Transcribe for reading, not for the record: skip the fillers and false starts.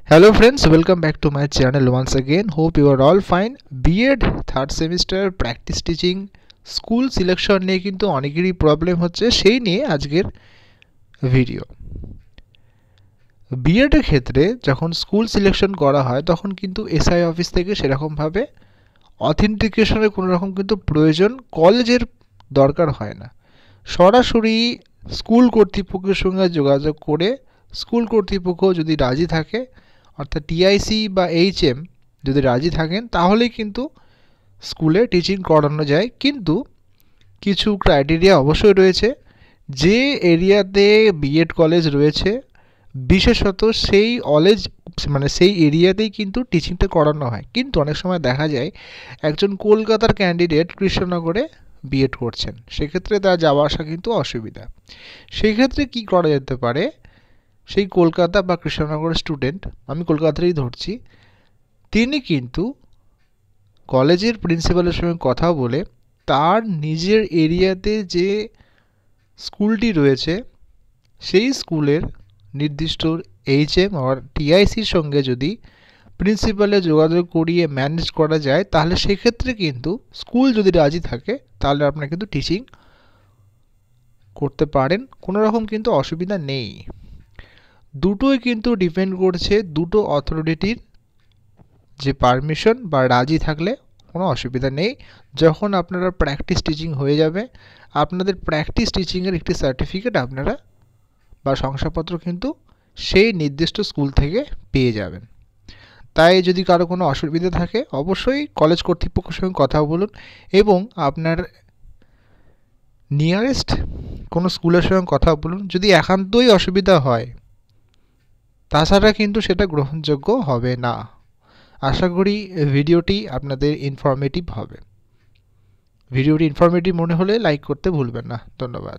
Hello friends, welcome back to my channel once again. Hope you are all fine. B.Ed third semester practice teaching school selection নিয়ে কিন্তু অনেকেরই problem হচ্ছে, সেই নিয়ে আজকের video. B.Ed এর ক্ষেত্রে যখন স্কুল সিলেকশন করা হয় তখন কিন্তু এসআই অফিস থেকে সেরকমভাবে অথেন্টিকেশনের কোনো রকম কিন্তু প্রয়োজন, কলেজের দরকার হয় না। সরাসরি স্কুল কর্তৃপক্ষের সঙ্গে যোগাযোগ করে স্কুল কর্তৃপক্ষ যদি রাজি থাকে, অর্থাৎ টিআইসি বা এইচএম যদি রাজি থাকেন, তাহলেই কিন্তু স্কুলে টিচিং করানো যায়। কিন্তু কিছু ক্রাইটেরিয়া অবশ্যই রয়েছে। যে এরিয়াতে বিএড কলেজ রয়েছে বিশেষত সেই সেই এরিয়াতেই কিন্তু টিচিংটা করানো হয়। কিন্তু অনেক সময় দেখা যায় একজন কলকাতার ক্যান্ডিডেট কৃষ্ণনগরে বিএড করছেন, সেক্ষেত্রে তার যাওয়া আসা কিন্তু অসুবিধা। সেক্ষেত্রে কি করা যেতে পারে, সেই কলকাতা বা কৃষ্ণনগরের স্টুডেন্ট, আমি কলকাতারই ধরছি, তিনি কিন্তু কলেজের প্রিন্সিপালের সঙ্গে কথা বলে তার নিজের এরিয়াতে যে স্কুলটি রয়েছে সেই স্কুলের নির্দিষ্ট এইচএম আর টিআইসির সঙ্গে যদি প্রিন্সিপালে যোগাযোগ করিয়ে ম্যানেজ করা যায়, তাহলে সেক্ষেত্রে কিন্তু স্কুল যদি রাজি থাকে তাহলে আপনারা কিন্তু টিচিং করতে পারেন, কোনো রকম কিন্তু অসুবিধা নেই। দুটোই কিন্তু ডিপেন্ড করছে দুটো অথরিটির যে পারমিশন বা রাজি থাকলে কোনো অসুবিধা নেই। যখন আপনারা প্র্যাকটিস টিচিং হয়ে যাবে, আপনাদের প্র্যাকটিস টিচিংয়ের একটি সার্টিফিকেট আপনারা বা শংসাপত্র কিন্তু সেই নির্দিষ্ট স্কুল থেকে পেয়ে যাবেন। তাই যদি কারো কোনো অসুবিধা থাকে অবশ্যই কলেজ কর্তৃপক্ষের সঙ্গে কথা বলুন এবং আপনার নিয়ারেস্ট কোনো স্কুলের সঙ্গে কথা বলুন। যদি একান্তই অসুবিধা হয়, তাছাড়া কিন্তু সেটা গ্রহণযোগ্য হবে না। আশা করি ভিডিওটি আপনাদের ইনফরমেটিভ হবে। ভিডিওটি ইনফরমেটিভ মনে হলে লাইক করতে ভুলবেন না। ধন্যবাদ।